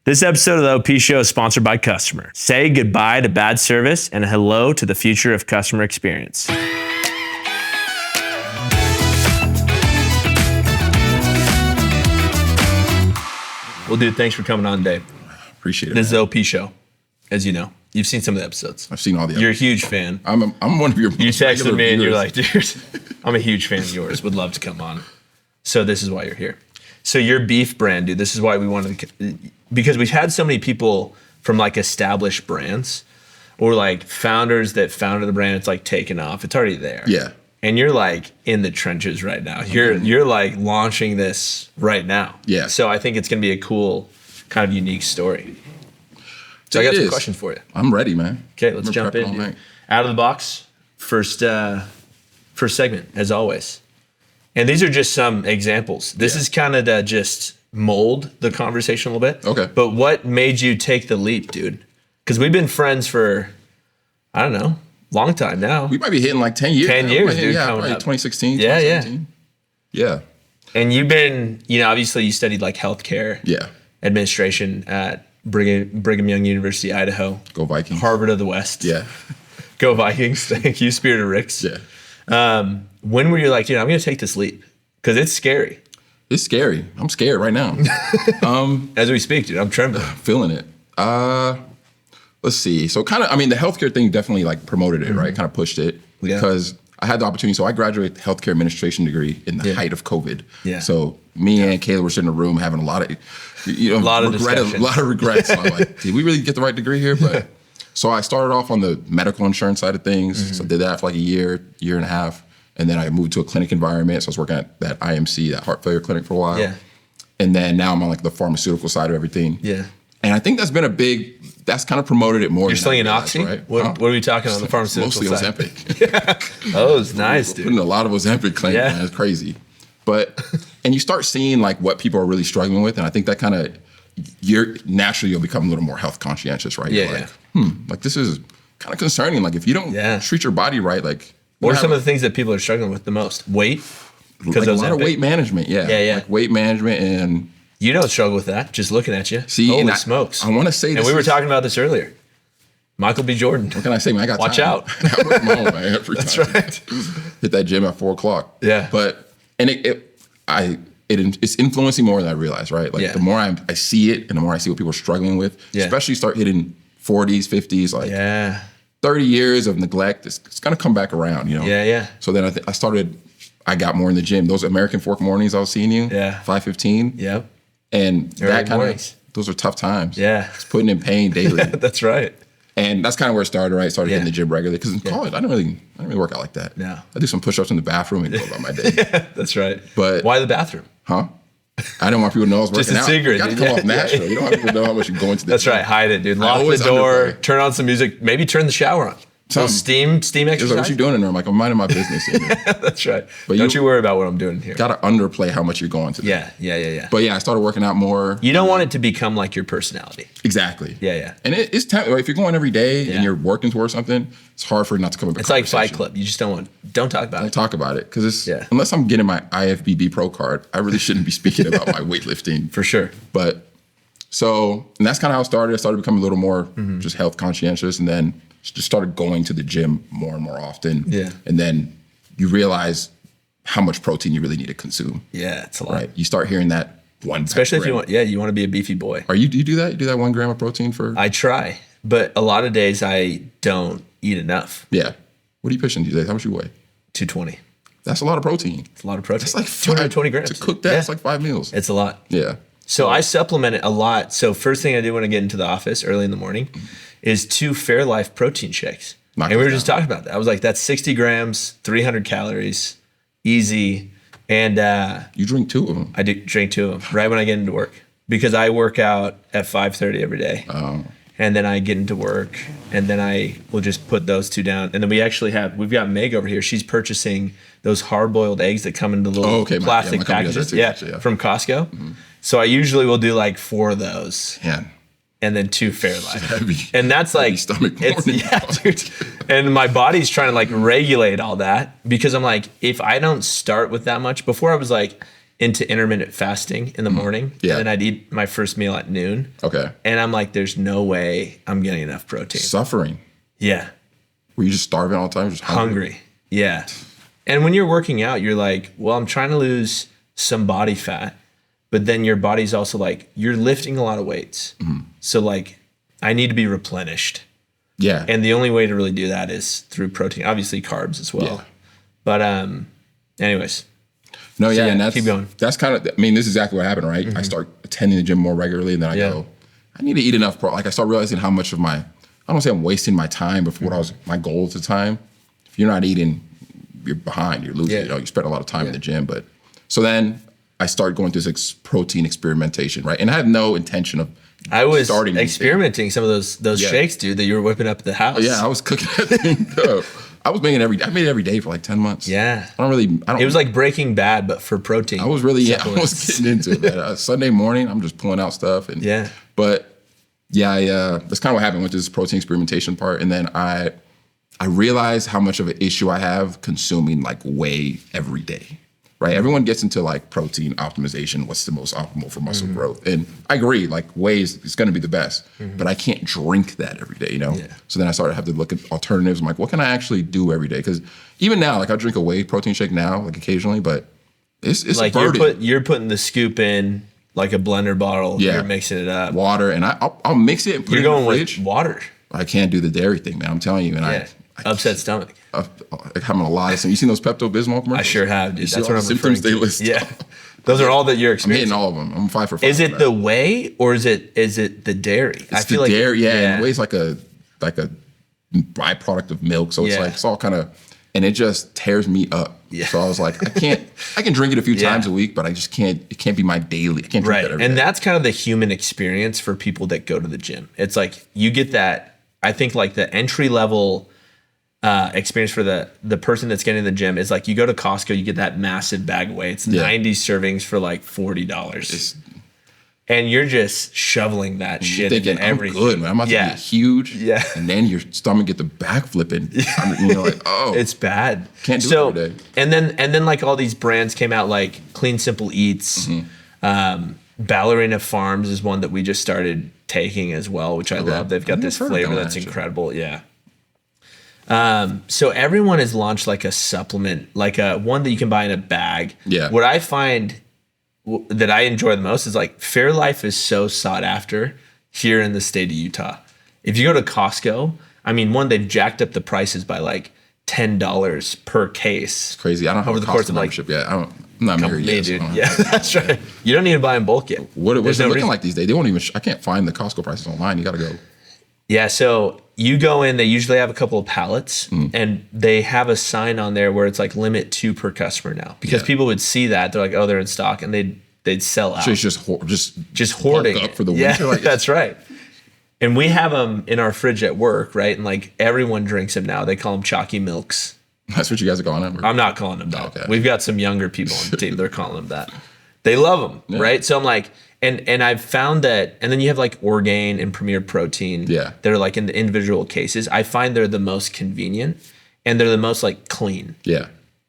This episode of the OP Show is sponsored by Customer. Say goodbye to bad service and hello to the future of customer experience. Well, dude, thanks for coming on today. Appreciate it. This is the OP Show, as you know. You've seen some of the episodes. I've seen all the episodes. You're a huge fan. I'm one of your You texted me and viewers. you're like, dude, I'm a huge fan of yours. Would love to come on. So this is why you're here. So your beef brand, dude, this is why we wanted to, because we've had so many people from like established brands or like founders that founded the brand, it's like taken off. It's already there. Yeah. And you're like in the trenches right now. You're like launching this right now. Yeah. So I think it's going to be a cool kind of unique story. So I got some questions for you. I'm ready, man. Okay, let's jump in. Dude. Out of the box, first segment, as always. And these are just some examples. This is kind of to just mold the conversation a little bit. Okay. But what made you take the leap, dude? Because we've been friends for, I don't know, long time now. We might be hitting like 10 years. 10 years, dude. Yeah, coming probably up. 2016, Yeah, 2017. Yeah. And you've been, obviously you studied like healthcare administration at Brigham Young University, Idaho. Go Vikings. Harvard of the West. Yeah. Go Vikings. Thank you, Spirit of Ricks. Yeah. When were you like, dude, I'm going to take this leap? Because it's scary. It's scary. I'm scared right now. As we speak, dude, I'm trembling. Feeling it. Let's see. So kind of, the healthcare thing definitely like promoted it, right? Kind of pushed it because I had the opportunity. So I graduated healthcare administration degree in the height of COVID. Yeah. So me and Kayla were sitting in a room having a lot of, a lot of regrets. So I'm like, did we really get the right degree here? But so I started off on the medical insurance side of things. So I did that for like a year and a half. And then I moved to a clinic environment. So I was working at that IMC, that heart failure clinic for a while. Yeah. And then now I'm on like the pharmaceutical side of everything. Yeah. And I think that's kind of promoted it more. You're slinging Oxy? Right? What are we talking on the pharmaceutical mostly side? Mostly Ozempic. Oh, it's nice, dude. Putting a lot of Ozempic claims, man. It's crazy. But, and you start seeing like what people are really struggling with. And I think that kind of, you'll become a little more health conscientious, right? Yeah, You're like, like this is kind of concerning. Like if you don't treat your body right, like. What are some of the things that people are struggling with the most? Weight? Like a lot of weight management, yeah. Like weight management and. You don't struggle with that, just looking at you. See, holy smokes. I want to say this. And we were talking about this earlier. Michael B. Jordan. What can I say, man? I got Watch time. out. I work from home, man. Every That's time. right. Hit that gym at 4 o'clock. Yeah. But, and it's influencing more than I realize, right? Like the more I see it and the more I see what people are struggling with, especially start hitting 40s, 50s, like 30 years of neglect, it's going to come back around, Yeah. So then I got more in the gym. Those American Fork mornings I was seeing you, 5:15. Yep. And early that kind mornings. of, those are tough times. Yeah. It's putting in pain daily. That's right. And that's kind of where it started, right? Started hitting the gym regularly. Because in college, I didn't really work out like that. No. I do some push-ups in the bathroom and go about my day. That's right. But why the bathroom? Huh? I didn't want people to know I was working Just a out. secret. You got to come off natural. You don't want people to know how much you're going to the That's gym. right. Hide it, dude. Lock the door. Turn on some music. Maybe turn the shower on. Some steam exercise. Like, what you doing in there? I'm like, I'm minding my business. That's right. But don't you worry about what I'm doing here. Got to underplay how much you're going to. Yeah. But I started working out more. You don't want it to become like your personality. Exactly. Yeah. And it's tempting. Like, if you're going every day and you're working towards something, it's hard for it not to come up. It's like Fight Club. You just don't talk about it. Don't talk about it because unless I'm getting my IFBB Pro card, I really shouldn't be speaking about my weightlifting. For sure. But and that's kind of how it started. I started becoming a little more just health conscientious, and then just started going to the gym more and more often. Yeah. And then you realize how much protein you really need to consume. Yeah, it's a lot. Right. You start hearing that especially if you want to be a beefy boy. Do you do that? You do that 1 gram of protein for? I try, but a lot of days I don't eat enough. Yeah. What are you pushing these days? How much you weigh? 220. That's a lot of protein. It's a lot of protein. It's like 220 grams. To cook that, it's like 5 meals. It's a lot. Yeah. So I supplement it a lot. So first thing I do when I get into the office early in the morning is 2 Fairlife protein shakes. And we were just talking about that. I was like, that's 60 grams, 300 calories, easy. And you drink 2 of them. I do drink 2 of them right when I get into work because I work out at 5:30 every day. Oh. And then I get into work and then I will just put those 2 down. And then we've got Meg over here. She's purchasing those hard-boiled eggs that come in the little plastic packages from Costco. Mm-hmm. So I usually will do like 4 of those. Yeah. And then 2 Fairlife. And that's like, stomach morning. Dude. And my body's trying to like regulate all that because I'm like, if I don't start with that much, before I was like, into intermittent fasting in the morning. Yeah. And then I'd eat my first meal at noon. Okay. And I'm like, there's no way I'm getting enough protein. Suffering. Yeah. Were you just starving all the time? Just Hungry. Yeah. And when you're working out, you're like, well, I'm trying to lose some body fat, but then your body's also like, you're lifting a lot of weights. So like, I need to be replenished. Yeah. And the only way to really do that is through protein, obviously carbs as well. Yeah. But anyways. No, So, and keep going. That's kind of, I mean, this is exactly what happened, right? I start attending the gym more regularly, and then I go, I need to eat enough. Like I start realizing how much of my, I don't say I'm wasting my time, but for what I was, my goal at the time, if you're not eating, you're behind, you're losing, you know, you spend a lot of time in the gym. But so then I started going through this protein experimentation, right? And I had no intention of I was starting experimenting some of those shakes, dude, that you were whipping up at the house. Yeah, I was cooking that thing up. I was making I made it every day for like 10 months. Yeah. It was like Breaking Bad, but for protein. I was really, I was getting into it, man. Sunday morning, I'm just pulling out stuff. And But that's kind of what happened with this protein experimentation part. And then I realized how much of an issue I have consuming like whey every day, right? Everyone gets into like protein optimization, what's the most optimal for muscle growth. And I agree, like whey is going to be the best, but I can't drink that every day, you know? So then I started to have to look at alternatives. I'm like, what can I actually do every day? Because even now, like I drink a whey protein shake now, like occasionally, but it's like a burden. you're putting the scoop in like a blender bottle. You're mixing it up. Water, and I'll mix it and put it in the fridge. With water. I can't do the dairy thing, man. I'm telling you. And I upset stomach. Having a lot of symptoms. You seen those Pepto-Bismol commercials? I sure have, dude. That's what I'm symptoms referring they list. Yeah. Those are all that you're I'm experiencing. hitting all of them. I'm 5 for 5. Is it the whey or is it the dairy? I feel like dairy, and whey's like a byproduct of milk. So it's like, it's all kind of, and it just tears me up. So I was like, I can drink it a few times a week, but I just can't, it can't be my daily. I can't drink that every day. That's kind of the human experience for people that go to the gym. It's like, you get that, I think like the entry level experience for the person that's getting in the gym is like, you go to Costco, you get that massive bag of whey. It's 90 servings for like $40. And you're just shoveling that shit into everything. I'm good, man. I'm about to get huge. And then your stomach get the back flipping. You're like, oh. It's bad. Can't do it every day. And then like all these brands came out, like Clean Simple Eats. Ballerina Farms is one that we just started taking as well, which I love. They've got this flavor that's incredible. So everyone has launched like a supplement, like a one that you can buy in a bag. What I find that I enjoy the most is like Fairlife is so sought after here in the state of Utah. If you go to Costco, I mean, they've jacked up the prices by like $10 per case. It's crazy. I don't have over the course of membership yet. I'm not married yet. Dude. That's right. You don't need to buy in bulk yet. What's it looking like these days? They won't even. I can't find the Costco prices online. You got to go. Yeah, so you go in, they usually have a couple of pallets and they have a sign on there where it's like limit 2 per customer now. Because people would see that, they're like, oh, they're in stock, and they'd sell out. So it's just hoarding up for the winter. Like that's right. And we have them in our fridge at work, right? And like everyone drinks them now. They call them chalky milks. That's what you guys are calling them? I'm not calling them that. Okay. We've got some younger people on the team. They're calling them that. They love them, right? So I'm like, and I've found that, and then you have like Orgain and Premier Protein that are like in the individual cases. I find they're the most convenient and they're the most like clean.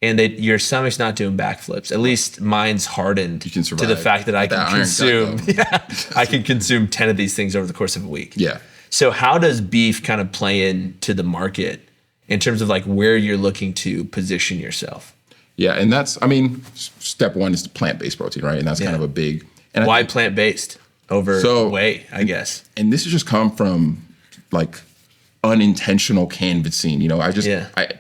And your stomach's not doing backflips. At least mine's hardened to the fact that I can consume. I can consume 10 of these things over the course of a week. So how does beef kind of play into the market in terms of like where you're looking to position yourself? And that's, I mean, step one is the plant-based protein, right? And that's kind of a big. And why plant-based over whey, I guess? And this has just come from like unintentional canvassing. You know,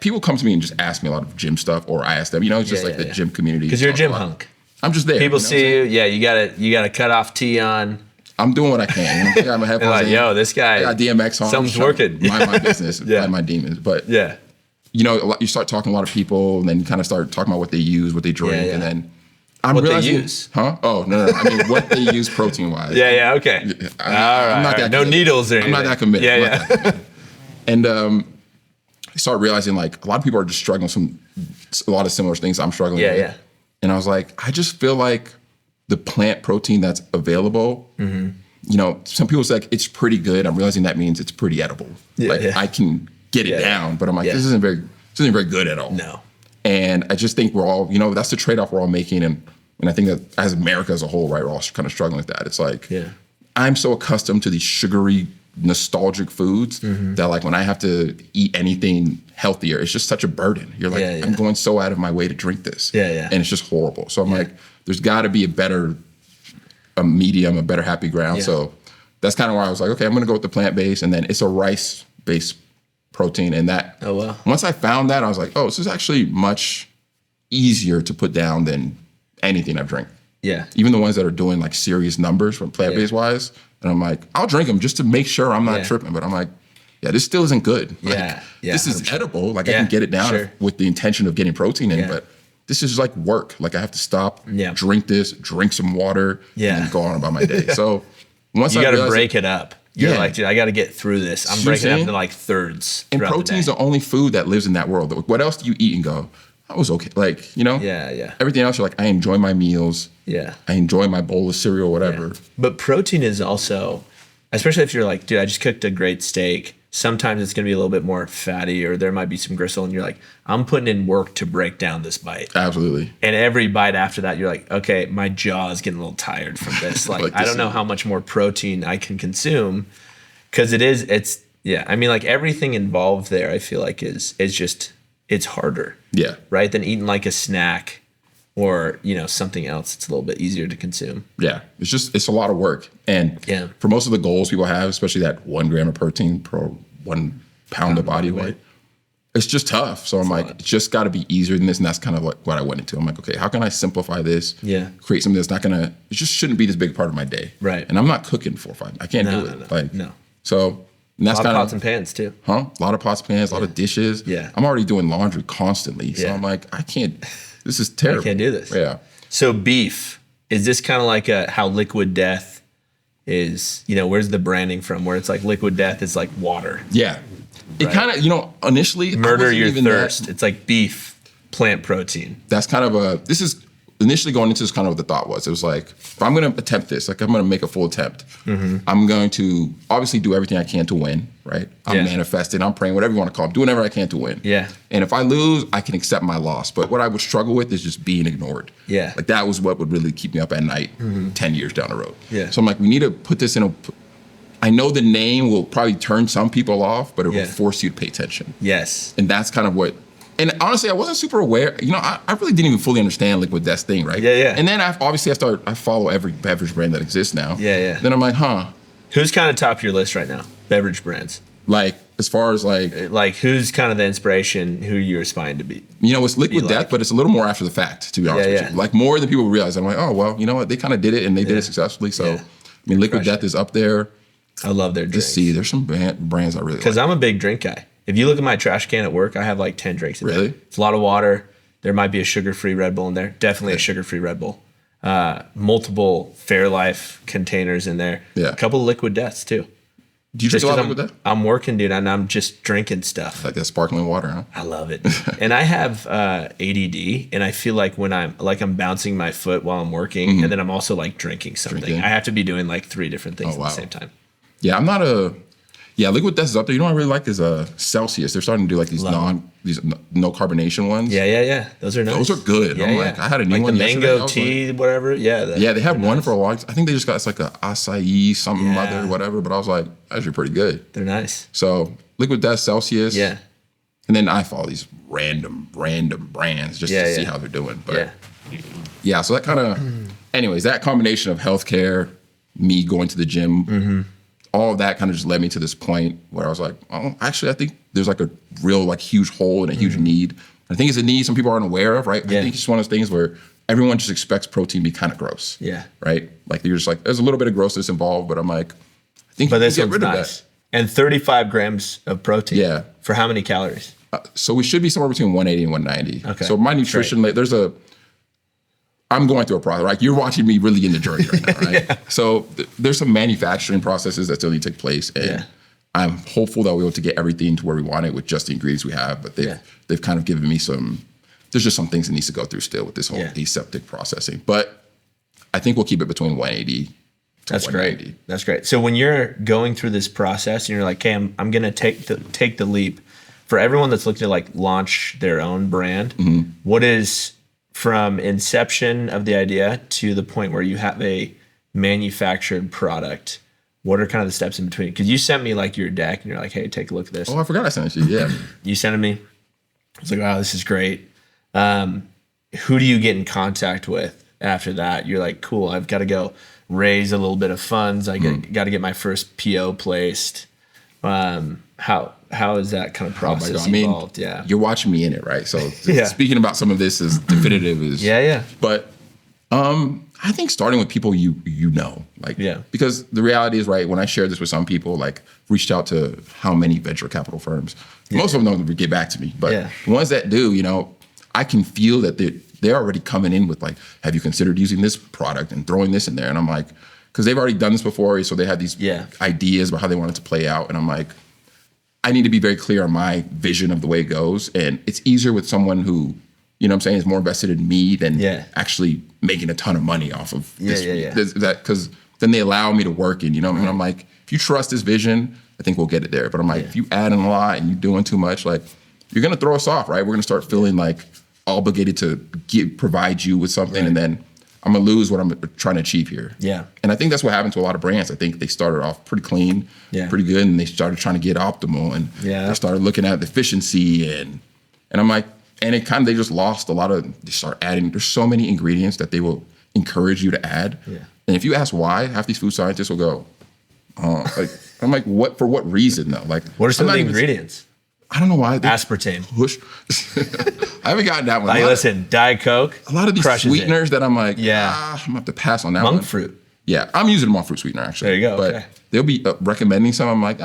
people come to me and just ask me a lot of gym stuff, or I ask them. You know, it's just the gym community. Because you're a gym hunk. I'm just there. People see you. Yeah, you got a cut off tee on. I'm doing what I can. You know, I got my headphones like, yo, this guy. I got DMX on. Something's working. Mind my business. Mind my demons. But you know, you start talking to a lot of people, and then you kind of start talking about what they use, what they drink, and then. What they use? Oh, no. I mean, what they use protein-wise. Okay. All right. I'm not that no needles or anything. I'm not that committed. And I started realizing, like, a lot of people are just struggling a lot of similar things I'm struggling with. And I was like, I just feel like the plant protein that's available, you know, some people say, like, it's pretty good. I'm realizing that means it's pretty edible. I can get it down, but I'm like, this isn't very good at all. No. And I just think we're all, you know, that's the trade-off we're all making. And And I think that as America as a whole, right, we're all kind of struggling with that. It's like, I'm so accustomed to these sugary, nostalgic foods that like when I have to eat anything healthier, it's just such a burden. You're like, I'm going so out of my way to drink this. And it's just horrible. So I'm like, there's got to be a medium, a better happy ground. So that's kind of why I was like, okay, I'm going to go with the plant-based, and then it's a rice-based protein. And that, once I found that, I was like, oh, this is actually much easier to put down than anything I've drank. Even the ones that are doing like serious numbers from plant-based wise. And I'm like, I'll drink them just to make sure I'm not tripping. But I'm like, this still isn't good. Like, this is edible. Like I can get it down with the intention of getting protein in, but this is like work. Like I have to stop, drink this, drink some water, and then go on about my day. So once you got to break it up. You're like, dude, I got to get through this. I'm breaking it up into like thirds. And protein's the only food that lives in that world. What else do you eat and go, I was okay? Like, you know? Everything else, you're like, I enjoy my meals. I enjoy my bowl of cereal, whatever. But protein is also, especially if you're like, dude, I just cooked a great steak. Sometimes it's going to be a little bit more fatty, or there might be some gristle, and you're like, I'm putting in work to break down this bite. Absolutely. And every bite after that, you're like, okay, my jaw is getting a little tired from this. Like, I don't know how much more protein I can consume, because I mean, like everything involved there, I feel like is just, it's harder. Right? Than eating like a snack or, you know, something else. It's a little bit easier to consume. It's a lot of work. And for most of the goals people have, especially that 1 gram of protein per 1 pound of body weight, it's just tough. So I'm like, it's just got to be easier than this. And that's kind of like what I went into. I'm like, okay, how can I simplify this? Create something that's not going to, it just shouldn't be this big part of my day. And I'm not cooking 4 or 5. I can't do it. So and that's a lot kind of pots and pans too. A lot of pots and pans, a lot of dishes. I'm already doing laundry constantly. So I'm like, I can't, this is terrible. I can't do this. So beef, is this kind of like how Liquid Death is, you know, where's the branding from? Where it's like Liquid Death is like water. It kind of, you know, initially. Murder your thirst. It's like beef, plant protein. That's kind of this is initially going into this kind of what the thought was. It was like, if I'm going to attempt this, like I'm going to make a full attempt, I'm going to obviously do everything I can to win, right? I'm manifesting, I'm praying, whatever you want to call it, doing whatever I can to win. And if I lose, I can accept my loss. But what I would struggle with is just being ignored. Like that was what would really keep me up at night 10 years down the road. So I'm like, we need to put this in I know the name will probably turn some people off, but it will force you to pay attention. And that's kind of what. And honestly, I wasn't super aware. You know, I really didn't even fully understand Liquid Death's thing, right? And then I follow every beverage brand that exists now. Then I'm like, Who's kind of top of your list right now? Beverage brands. Like, as far as like who's kind of the inspiration, who you're aspiring to be? You know, it's Liquid Death, but it's a little more after the fact, to be honest with you. Like more than people realize. I'm like, oh, well, you know what? They kind of did it, and they did it successfully. So, I mean, Liquid Death is up there. I love their drinks. There's some brands I really like. Because I'm a big drink guy. If you look at my trash can at work, I have like 10 drinks in there. Really? It's a lot of water. There might be a sugar-free Red Bull in there. Definitely a sugar-free Red Bull. Multiple Fairlife containers in there. A couple of Liquid Deaths too. Do you drink a lot of Liquid Death? I'm working, dude, and I'm just drinking stuff. Like that sparkling water, huh? I love it. And I have ADD, and I feel like when I'm bouncing my foot while I'm working, and then I'm also like drinking something. I have to be doing like 3 different things at the same time. I'm not Liquid Death is up there. You know what I really like is Celsius. They're starting to do like these no carbonation ones. Those are nice. Those are good. I'm like, I had a new one yesterday. Mango tea, whatever. They have one for a while. I think they just got like a acai something other, whatever. But I was like, actually pretty good. They're nice. So Liquid Death, Celsius. And then I follow these random brands just to see how they're doing. But so that kind of, anyways, that combination of healthcare, me going to the gym, all of that kind of just led me to this point where I was like, oh, actually, I think there's like a real like huge hole and a huge need. I think it's a need some people aren't aware of, right? I think it's just one of those things where everyone just expects protein to be kind of gross. Right? Like you're just like, there's a little bit of grossness involved, but I'm like, I think you can get rid of that. And 35 grams of protein. For how many calories? So we should be somewhere between 180 and 190. Okay. So my nutrition, I'm going through a process. Like you're watching me really in the journey right now, right? So there's some manufacturing processes that still need to take place, and I'm hopeful that we'll be able to get everything to where we want it with just the ingredients we have. But they've kind of given me there's just some things that needs to go through still with this whole aseptic processing. But I think we'll keep it between 180 to 190. Great. That's great. So when you're going through this process and you're like, okay, I'm going to take the leap. For everyone that's looking to like launch their own brand, what is from inception of the idea to the point where you have a manufactured product, what are kind of the steps in between? Because you sent me like your deck and you're like, hey, take a look at this. Oh, I forgot I sent it to you. Yeah. You sent it me. I was like, wow, this is great. Who do you get in contact with after that? You're like, cool, I've got to go raise a little bit of funds. I got to get my first PO placed. How is that kind of process evolved? Yeah. You're watching me in it, right? So speaking about some of this is definitive is But I think starting with people you know, because the reality is, right, when I shared this with some people, like reached out to how many venture capital firms, most of them don't get back to me, but the ones that do, you know, I can feel that they're already coming in with like, have you considered using this product and throwing this in there? And I'm like, because they've already done this before, so they have these ideas about how they want it to play out. And I'm like, I need to be very clear on my vision of the way it goes. And it's easier with someone who, you know what I'm saying, is more invested in me than actually making a ton of money off of this. Because then they allow me to work in, you know what I mean? I'm like, if you trust this vision, I think we'll get it there. But I'm like, if you add in a lot and you're doing too much, like, you're going to throw us off, right? We're going to start feeling like obligated to provide you with something, and then I'm going to lose what I'm trying to achieve here. Yeah. And I think that's what happened to a lot of brands. I think they started off pretty clean, pretty good, and they started trying to get optimal, and they started looking at the efficiency, and I'm like, and it kind of, they just lost a lot of, they start adding, there's so many ingredients that they will encourage you to add. Yeah. And if you ask why, half these food scientists will go, like, I'm like, for what reason though? Like, what are some of the ingredients? I don't know why. Aspartame. I haven't gotten that one. Like, listen, Diet Coke. A lot of these sweeteners that I'm like, I'm gonna have to pass on that one. Monk fruit. Yeah, I'm using monk fruit sweetener actually. There you go. But they'll be recommending some. I'm like,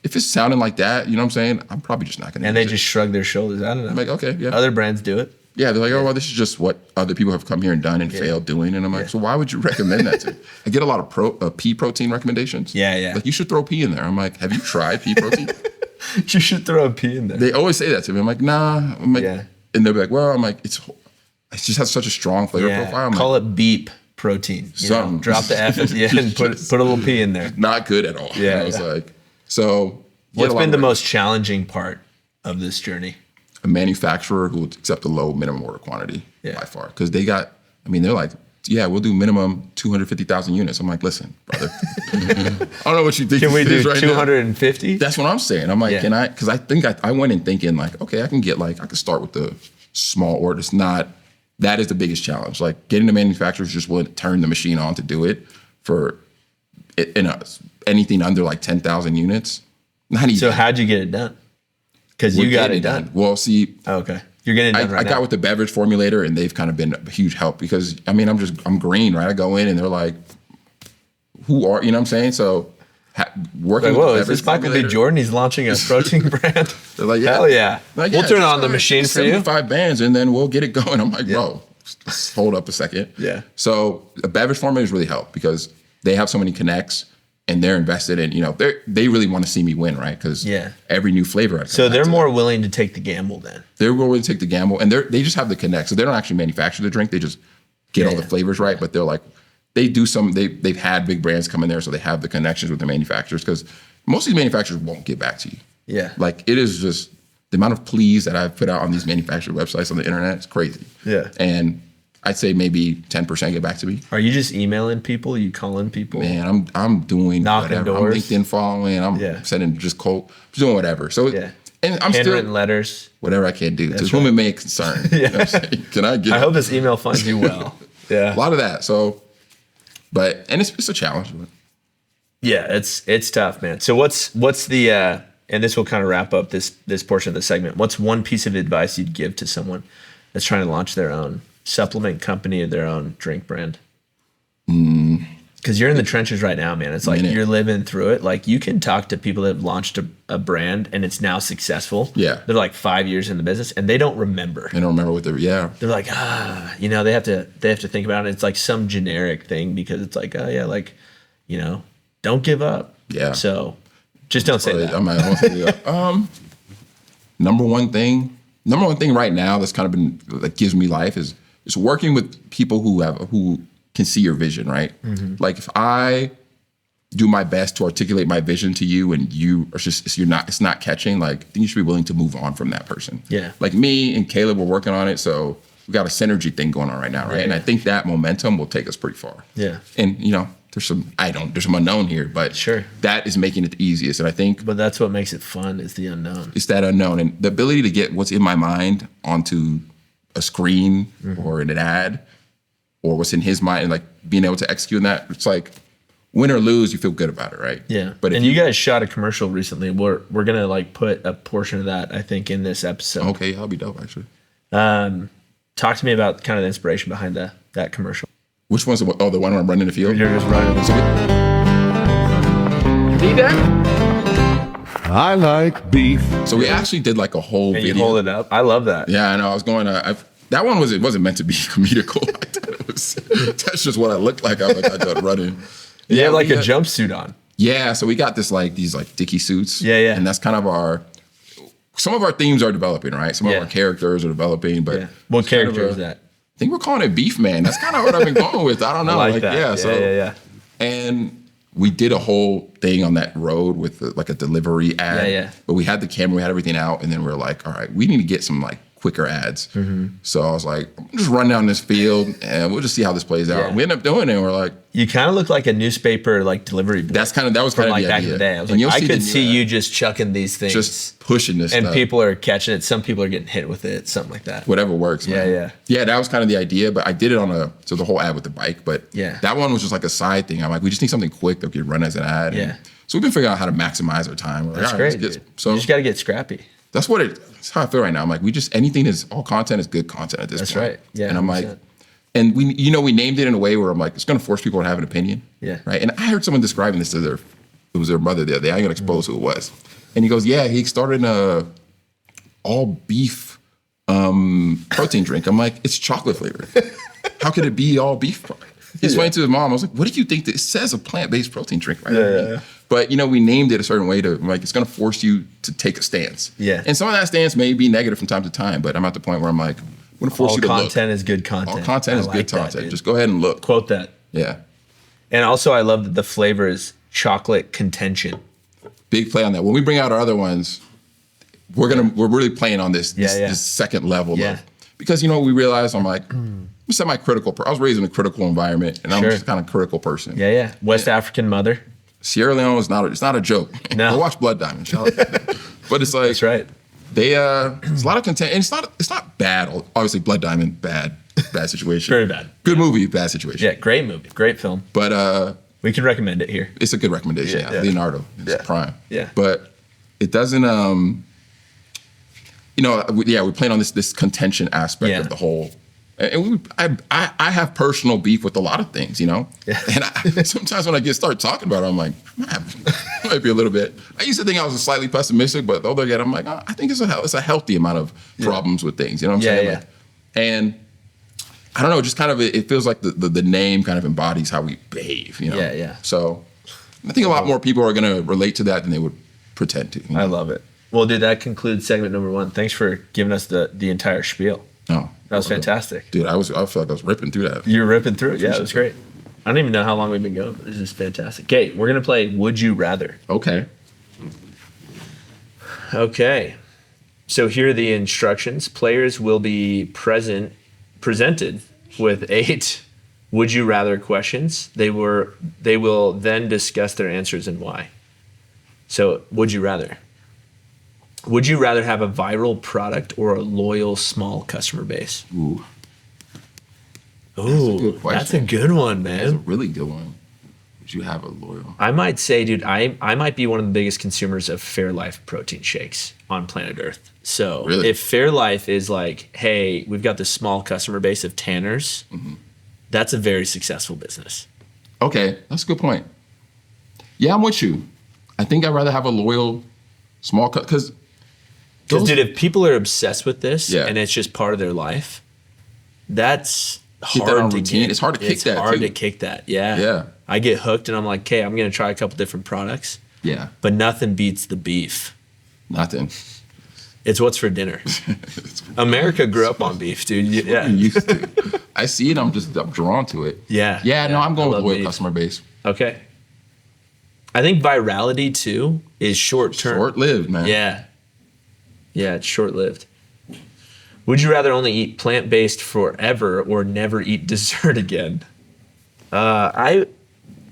if it's sounding like that, you know what I'm saying? I'm probably just not gonna. And they just shrug their shoulders. I don't know. I'm like, okay, yeah. Other brands do it. Yeah, they're like, oh, well, this is just what other people have come here and done and failed doing. And I'm like, so why would you recommend that to? I get a lot of pea protein recommendations. Yeah. Like, you should throw pea in there. I'm like, have you tried pea protein? You should throw a pea in there. They always say that to me. I'm like, nah. I'm like, and they'll be like, well, I'm like, it just has such a strong flavor profile. Call it beep protein. Something. Drop the F at the end and put a little pea in there. Not good at all. Yeah. I was like, so. What's been the most challenging part of this journey? A manufacturer who will accept a low minimum order quantity by far. Because they're like, yeah, we'll do minimum 250,000 units. I'm like, listen, brother, I don't know what you think. Can we do 250? That's what I'm saying. I'm like, can I? Because I think I went in thinking like, okay, I can start with the small order. It's not, that is the biggest challenge. Like, getting the manufacturers just willing to turn the machine on to do it for anything under like 10,000 units. Not even. So how'd you get it done? Because you got it done. Well, see. Oh, okay. You're getting it done right now. I got with the beverage formulator, and they've kind of been a huge help because, I mean, I'm green, right? I go in and they're like, who are, you know what I'm saying? So working with the beverage is this Michael B. Jordan? He's launching a protein brand? They're like, hell yeah. Like, we'll turn on the machine for you. 75 bands and then we'll get it going. I'm like, bro, hold up a second. Yeah. So a beverage formulators really help because they have so many connects. And they're invested in, you know, they really want to see me win, right? Because every new flavor. So they're more willing to take the gamble then. They're willing to take the gamble, and they just have the connect. So they don't actually manufacture the drink; they just get all the flavors right. But they're like, they do some. They've had big brands come in there, so they have the connections with the manufacturers. Because most of these manufacturers won't get back to you. Yeah, like it is just the amount of pleas that I've put out on these manufacturer websites on the internet is crazy. Yeah, and I'd say maybe 10% get back to me. Are you just emailing people? Are you calling people? Man, I'm doing knocking whatever. doors. I'm LinkedIn following. I'm sending just cold, doing whatever. So and I'm handwritten still letters. Whatever I can do to whom it may concern. You know what I'm saying? Can I get? I hope this email finds you well. A lot of that. So, but it's a challenge. Yeah, it's tough, man. So what's the and this will kind of wrap up this portion of the segment. What's one piece of advice you'd give to someone that's trying to launch their own supplement company or their own drink brand? Because you're in the trenches right now, man. It's like you're living through it. Like, you can talk to people that have launched a brand and it's now successful. Yeah. They're like 5 years in the business and they don't remember. They don't remember what they're, They're like, you know, they have to think about it. It's like some generic thing because it's like, like, you know, don't give up. Yeah. So just don't say that. Number one thing right now that's kind of been, that gives me life is working with people who can see your vision, right? Mm-hmm. Like, if I do my best to articulate my vision to you and it's not catching, like, then you should be willing to move on from that person. Yeah. Like me and Caleb were working on it. So we got a synergy thing going on right now, right? And I think that momentum will take us pretty far. Yeah. And there's some unknown here, but sure, that is making it the easiest. And I think, but that's what makes it fun is the unknown. It's that unknown and the ability to get what's in my mind onto a screen or in an ad, or what's in his mind, and like being able to execute on that. It's like win or lose, you feel good about it, right? Yeah. But you guys shot a commercial recently. We're gonna like put a portion of that, I think, in this episode. Okay, that'll be dope actually. Talk to me about kind of the inspiration behind that commercial. Which one's the one where I'm running the field? You're just running the field. I like beef. So we actually did like a whole video. You hold it up. I love that. Yeah, I know. I was going to. That one wasn't meant to be comedical. That's just what I looked like. I got running. You have like a jumpsuit on. Yeah, so we got these Dickie suits. Yeah. And that's kind of some of our themes are developing, right? Some of our characters are developing, but what character is that? I think we're calling it Beef Man. That's kind of what I've been going with. I don't know. I like that. Yeah. And we did a whole thing on that road with like a delivery ad. Yeah. But we had the camera, we had everything out, and then we were like, all right, we need to get some like quicker ads. So I was like, just run down this field and we'll just see how this plays out. Yeah. We ended up doing it and we're like, you kind of look like a newspaper like delivery boy. that was kind of like the back idea. in the day. I was And like, I could see you just chucking these things. Just pushing this and stuff. people are catching it. Some people are getting hit with it, something like that. Whatever works, man. Yeah, that was kind of the idea, but I did it so the whole ad with the bike, but that one was just like a side thing. I'm like, we just need something quick that could run as an ad. Yeah. So we've been figuring out how to maximize our time. We're like, That's all right, great. so you just got to get scrappy. That's how I feel right now. I'm like, all content is good content at this point. That's right. Yeah. And I'm 100%. like, and we named it in a way where I'm like, it's going to force people to have an opinion. Yeah. Right. And I heard someone describing this to it was their mother the other day. I ain't going to expose who it was. And he goes, yeah, he started a all beef protein drink. I'm like, it's chocolate flavored. How could it be all beef? He explained to his mom, I was like, what did you think? It says a plant-based protein drink, right? Yeah. But, we named it a certain way it's going to force you to take a stance. Yeah. And some of that stance may be negative from time to time, but I'm at the point where I'm like, I'm going to force you to look. All content is good content. All content is good content. Just go ahead and look. Quote that. Yeah. And also, I love that the flavor is chocolate contention. Big play on that. When we bring out our other ones, we're really playing on this second level of, because we realized I'm like, I'm semi-critical. I was raised in a critical environment, and I'm just kind of critical person. Yeah. West African mother. Sierra Leone is it's not a joke. No. Go watch Blood Diamond. But it's like, that's right. There's a lot of content, and it's not bad. Obviously, Blood Diamond, bad situation. Very bad. Good movie, bad situation. Yeah, great movie, great film. But we can recommend it here. It's a good recommendation. Yeah. Leonardo is prime. Yeah. But it doesn't. We're playing on this contention aspect of the whole. And I have personal beef with a lot of things, And sometimes when I start talking about it, I'm like, might be a little bit. I used to think I was slightly pessimistic, but the older I get, I'm like, I think it's a healthy amount of problems with things. You know what I'm saying? Yeah. Like, and I don't know, just kind of it feels like the name kind of embodies how we behave. Yeah. So I think a lot more people are going to relate to that than they would pretend to. I love it. Well, dude, that concludes segment number 1. Thanks for giving us the entire spiel. Oh, that was fantastic. Dude, I feel like I was ripping through that. You were ripping through it. Yeah, it was great. I don't even know how long we've been going, but this is fantastic. Okay, we're going to play Would You Rather. Okay. So here are the instructions. Players will be presented with 8 Would You Rather questions. They will then discuss their answers and why. So, would you rather? Would you rather have a viral product or a loyal small customer base? Ooh. Ooh, that's a good one, man. That's a really good one. Would you have a loyal? I might say, dude, I might be one of the biggest consumers of Fairlife protein shakes on planet Earth. So really? If Fairlife is like, hey, we've got this small customer base of Tanners, that's a very successful business. Okay, that's a good point. Yeah, I'm with you. I think I'd rather have a loyal small because dude, if people are obsessed with this and it's just part of their life, that's hard to get. It's hard to kick that. It's hard to kick that. Yeah. Yeah. I get hooked and I'm like, okay, I'm going to try a couple different products. Yeah. But nothing beats the beef. Nothing. It's what's for dinner. America grew up on beef, dude. Yeah. Used to. I see it. I'm drawn to it. Yeah. Yeah. No, I'm going with loyal beef. Customer base. Okay. I think virality too is short term. Short lived, man. Yeah. Yeah, it's short lived. Would you rather only eat plant-based forever or never eat dessert again?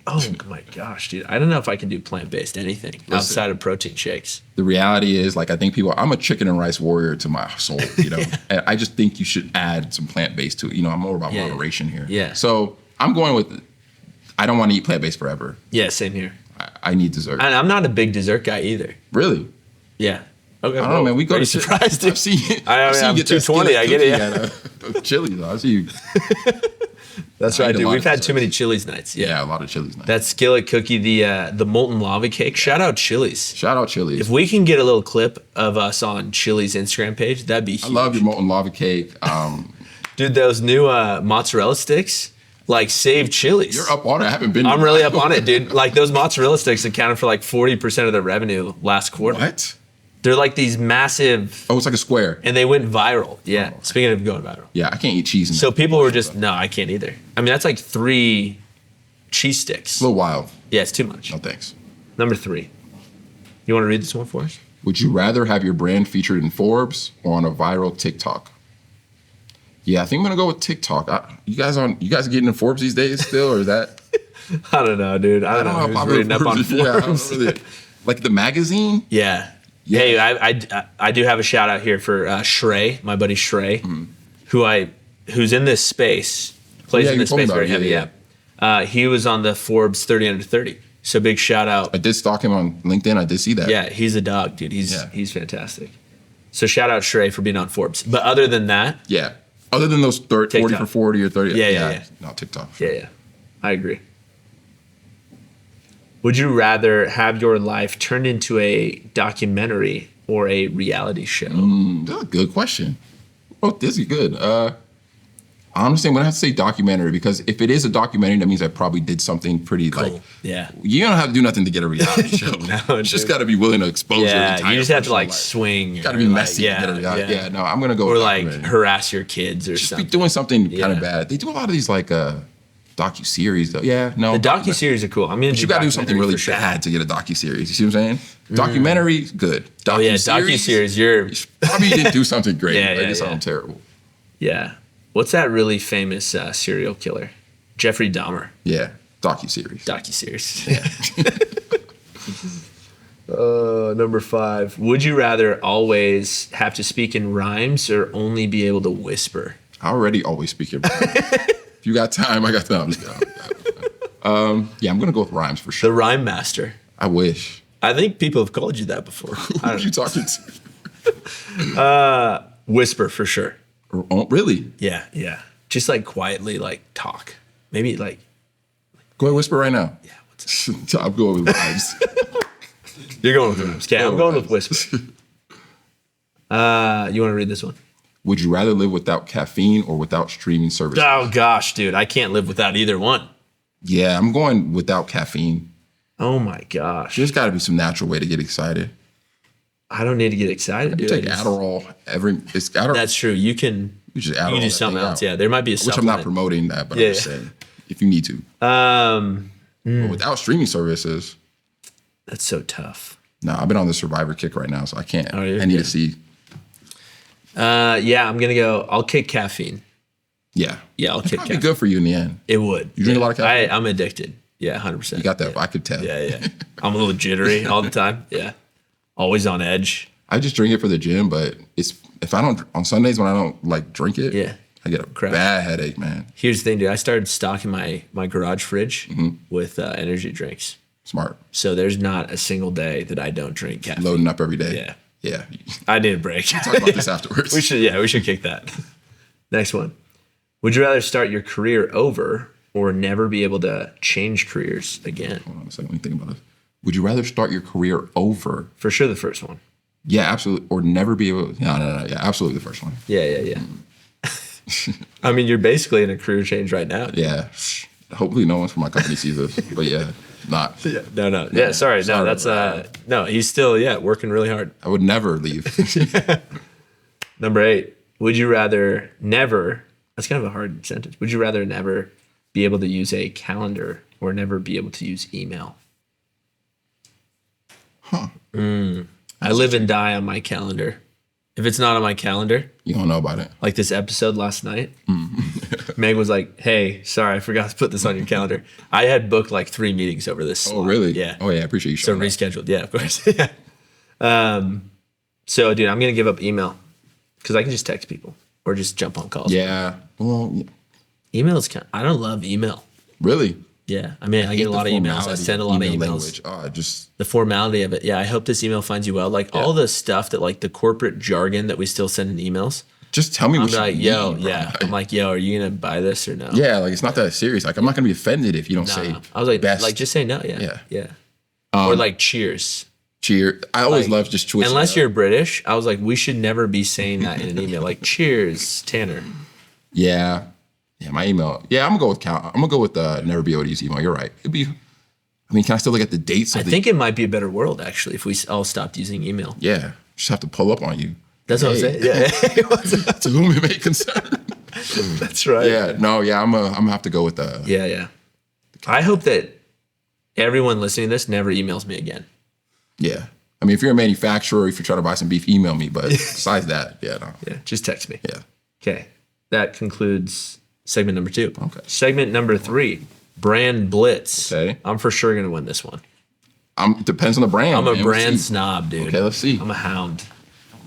Oh my gosh, dude. I don't know if I can do plant-based anything outside of protein shakes. The reality is, like, I think I'm a chicken and rice warrior to my soul, you know? And I just think you should add some plant-based to it. You know, I'm more about moderation here. Yeah. So I'm going with, I don't want to eat plant-based forever. Yeah, same here. I need dessert. And I'm not a big dessert guy either. Really? Yeah. Okay. I don't know, man. We go to surprised. I've seen you. I'm 220. I get it. Yeah. Chili's. I see you. That's right, dude. We've had too many Chili's nights. Yeah, a lot of Chili's nights. That skillet cookie, the molten lava cake. Shout out Chili's. Shout out Chili's. If we can get a little clip of us on Chili's Instagram page, that'd be huge. I love your molten lava cake. Dude, those new mozzarella sticks, like, save Chili's. You're up on it. I haven't been. I'm really up on it, dude. Like, those mozzarella sticks accounted for like 40% of their revenue last quarter. What? They're like these massive. Oh, it's like a square. And they went viral. Yeah. Speaking of going viral. Yeah, I can't eat cheese. So people were just, no, I can't either. I mean, that's like 3 cheese sticks. A little wild. Yeah, it's too much. No thanks. Number 3. You want to read this one for us? Would you rather have your brand featured in Forbes or on a viral TikTok? Yeah, I think I'm gonna go with TikTok. You guys getting in Forbes these days still, or is that? I don't know, dude. I don't know who's reading up on Forbes. Yeah, like the magazine. Yeah. Hey, I do have a shout out here for Shrey, my buddy Shrey, who's in this space, plays in this space very heavy. Yeah. He was on the Forbes 30 under 30. So big shout out. I did stalk him on LinkedIn. I did see that. Yeah, he's a dog, dude. He's fantastic. So shout out Shrey for being on Forbes. But other than that, yeah. Other than those 40 for 40 or 30. Yeah. Not TikTok. Yeah. I agree. Would you rather have your life turned into a documentary or a reality show? That's a good question. Oh, this is good. Honestly, I'm gonna have to say documentary, because if it is a documentary, that means I probably did something pretty cool. You don't have to do nothing to get a reality show. No, you just got to be willing to expose your entire. You just have to like life. swing. You got to be messy. To get a reality. Yeah. No, I'm gonna go. Or like harass your kids or just something. Be doing something kind of bad. They do a lot of these like docu-series though. Yeah, no. The docu-series are cool. I mean, but you got to do something really bad to get a docu-series. You see what I'm saying? Documentary, good. Docu-series. You probably didn't do something great. It sounds terrible. Yeah. What's that really famous serial killer? Jeffrey Dahmer. Yeah, docu-series. Yeah. Number 5. Would you rather always have to speak in rhymes or only be able to whisper? I already always speak in rhymes. If you got time, I got time. Yeah, I'm gonna go with rhymes for sure. The rhyme master. I wish. I think people have called you that before. Who are you talking to? Whisper for sure. Oh, really? Yeah. Just like quietly, like talk. Maybe like. Go ahead, whisper right now. Yeah. What's up? I'm going with rhymes. You're going with rhymes. Okay, I'm going with whisper. You want to read this one? Would you rather live without caffeine or without streaming services? Oh gosh, dude, I can't live without either one. Yeah, I'm going without caffeine. Oh my gosh. There's got to be some natural way to get excited. I don't need to get excited, dude. Take Adderall it's Adderall. That's true. You can do something else. Yeah, there might be a supplement. Which I'm not promoting that, but I'm just saying if you need to. But without streaming services. That's so tough. No, I've been on the Survivor kick right now, so I can't. I need to see. Yeah, I'm gonna go. I'll kick caffeine. Yeah, I'll kick caffeine. Be good for you in the end. It would. You drink a lot of caffeine. I'm addicted. Yeah, 100%. You got that. I could tell. Yeah. I'm a little jittery all the time. Yeah, always on edge. I just drink it for the gym, but if I don't on Sundays when I don't like drink it. Yeah, I get a bad headache, man. Here's the thing, dude. I started stocking my garage fridge with energy drinks. Smart. So there's not a single day that I don't drink caffeine. Loading up every day. Yeah. I need a break. We'll talk about this afterwards. We should kick that. Next one. Would you rather start your career over or never be able to change careers again? Hold on a second. Let me think about it. Would you rather start your career over? For sure the first one. Yeah, absolutely. Or never be able to. No. Yeah, absolutely the first one. Yeah. I mean, you're basically in a career change right now. Dude. Yeah. Hopefully no one from my company sees this. But yeah, not. Yeah. No. Yeah, sorry. No, that's no, he's still working really hard. I would never leave. Number 8. Would you rather never, that's kind of a hard sentence. Would you rather never be able to use a calendar or never be able to use email? Huh. I live and die on my calendar. If it's not on my calendar, you don't know about it. like this episode last night, Meg was like, "Hey, sorry, I forgot to put this on your calendar." I had booked like 3 meetings over this. Oh, really? Yeah. Oh, yeah. I appreciate you So showing that. rescheduled. Yeah, of course. Yeah. So, dude, I'm gonna give up email because I can just text people or just jump on calls. Yeah. Well, Email is kind. I don't love email. really? Yeah, I mean, I get a lot of emails. I send a lot of emails. Language. The formality of it. Yeah, I hope this email finds you well. Like all the stuff that like the corporate jargon that we still send in emails. Just tell me I'm what like, you yo, need, bro. yeah. I'm like, yo, are you gonna buy this or no? Yeah, like it's not that serious. Like I'm not gonna be offended if you don't say. I was like, best. like just say no. Yeah, Yeah. Or like cheers. Cheer. I always Like, love just choice. Unless you're British, I was like, we should never be saying that in an email. Like, cheers, Tanner. Yeah. Yeah, my email. Yeah, I'm gonna go with never be able to use email. You're right. It'd be. I mean, can I still look at the dates? I think it might be a better world actually if we all stopped using email. Yeah, just have to pull up on you. That's what I'm saying. Yeah. To whom it may concern. That's right. Yeah. No. Yeah. I'm gonna have to go with the. Yeah. I hope that everyone listening to this never emails me again. Yeah. I mean, if you're a manufacturer, if you're trying to buy some beef, email me. But besides that, yeah, no. Yeah. Just text me. Yeah. Okay. That concludes segment number 2. Okay. Segment number 3, Brand Blitz. Okay. I'm for sure gonna win this one. Depends on the brand. I'm a man. brand Let's see. snob, dude. Okay, let's see. I'm a hound.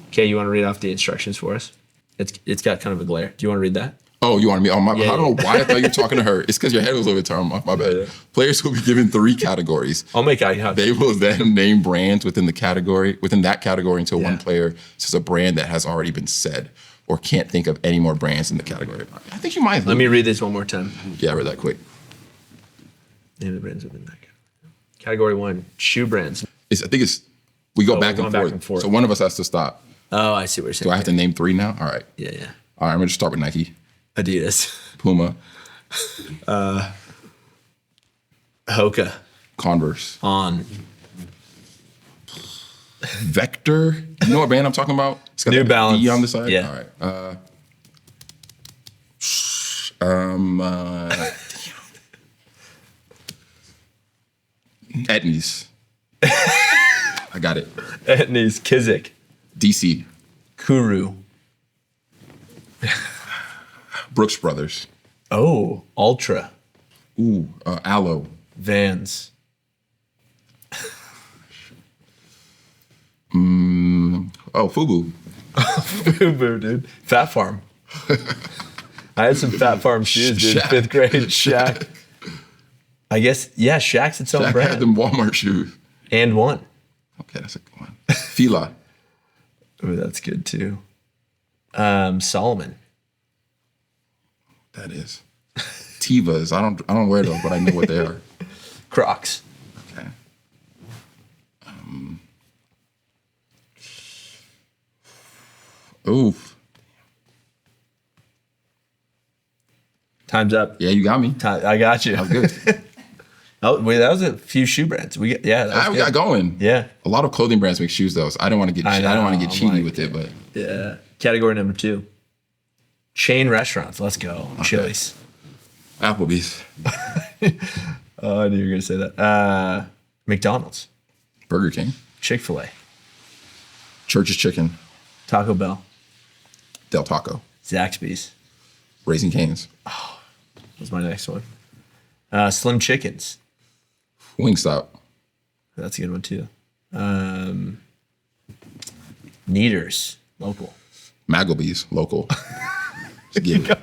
Okay, you want to read off the instructions for us? It's got kind of a glare. Do you want to read that? Oh, you wanted me? Oh, my! Yeah, I don't know why I thought you were talking to her. It's because your head was a little bit turned off. My bad. Yeah. Players will be given 3 categories. I'll make eye contact. They will then name brands within that category until one player says a brand that has already been said or can't think of any more brands in the category. I think you might. Let me read this one more time. Yeah, read that quick. Name the brands within that category. 1, shoe brands. We go Oh, back, we're and going forth. back and forth. So one of us has to stop. Oh, I see what you're saying. Do I have to name 3 now? All right. Yeah. All right, I'm going to start with Nike, Adidas. Puma, Hoka. Converse, On. Vector. You know what brand I'm talking about? It's got New that Balance. V on the side. Yeah. All right. Etnies. I got it. Etnies. Kizik. DC. Kuru. Brooks Brothers. Oh, Ultra. Ooh, Aloe. Vans. Oh, Fubu. Boo, dude. Fat Farm. I had some Fat Farm shoes, dude. Shaq. 5th grade. Shaq. I guess, yeah, Shaq's its own I brand. had them Walmart shoes. And one. Okay, that's a good one. Fila. Oh, that's good too. Solomon. That is. Tevas. I don't wear those, but I know what they are. Crocs. Okay. Oof. Time's up. Yeah, you got me. I got you. That was good. Oh, wait, that was a few shoe brands. That was I got good. going. Yeah. A lot of clothing brands make shoes though. So I don't want to get. I don't want to get I'm cheaty like- with it, but Yeah. Category number 2. Chain restaurants. Let's go. Chili's. Applebee's, Oh, I knew you were gonna say that. McDonald's. Burger King, Chick-fil-A. Church's Chicken, Taco Bell. Del Taco, Zaxby's. Raising Cane's, Was my next one. Slim Chickens. Wingstop, That's a good one too. Kneaders. Local. Maggleby's, local. Just give it.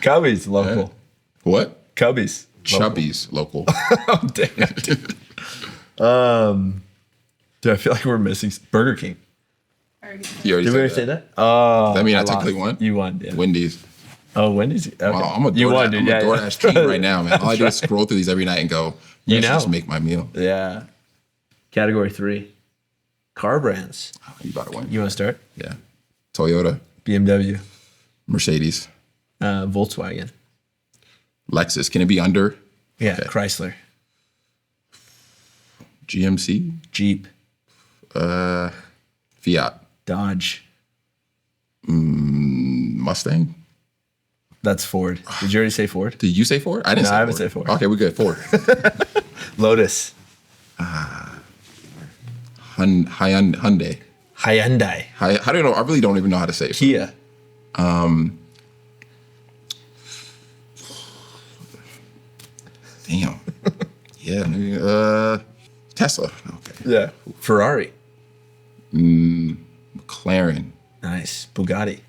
Cubbies. Local. What? Cubbies. Local. Chubby's, local. Oh, damn it, dude. Dude, I feel like we're missing Burger King. You already Did we already said say that. that? Oh, I mean, I lost. technically won. You won, yeah. Wendy's. Oh, Wendy's. Okay. Wow, I'm a you won, dude. I'm a Yeah, DoorDash king right now, man. All I do is scroll through these every night and go, You let's know. just make my meal. Yeah. Category 3. Car brands. You about to win. You want to start? Yeah. Toyota, BMW. Mercedes, Volkswagen. Lexus. Can it be under? Yeah. Okay. Chrysler. GMC, Jeep. Fiat, Dodge. Mustang. That's Ford. Did you already say Ford? Did you say Ford? I didn't No, say I Ford. haven't said Ford. Okay, we're good. Ford. Lotus. Hyundai. Hyundai. How do you know? I really don't even know how to say it. Kia. Damn. Yeah. Tesla. Okay. Yeah. Ferrari. McLaren. Nice. Bugatti.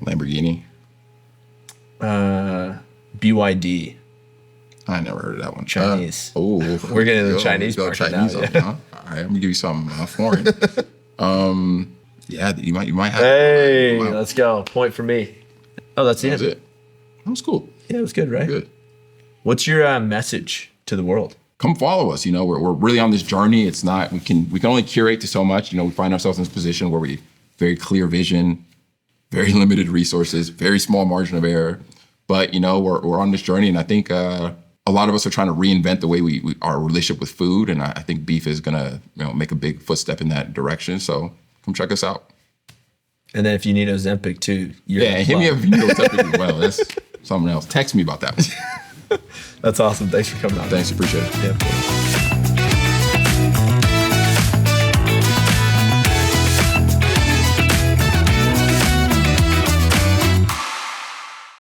Lamborghini. BYD. I never heard of that one. Chinese. We're getting into the Chinese market Chinese now, up, huh? All right, I'm gonna give you something foreign. Yeah, you might have. Hey, let's go. Point for me. Oh, that's That was it. That was cool. Yeah, it was good, right? Good. What's your message to the world? Come follow us. You know, we're really on this journey. It's not, we can only curate to so much. You know, we find ourselves in this position where we very clear vision, very limited resources, very small margin of error. But, you know, we're on this journey. And I think a lot of us are trying to reinvent the way we our relationship with food. And I think beef is going to, you know, make a big footstep in that direction. So come check us out. And then if you need Ozempic too, hit me up if you need Ozempic as well. That's something else. Text me about that one. That's awesome. Thanks for coming on. Thanks, appreciate it. Yeah.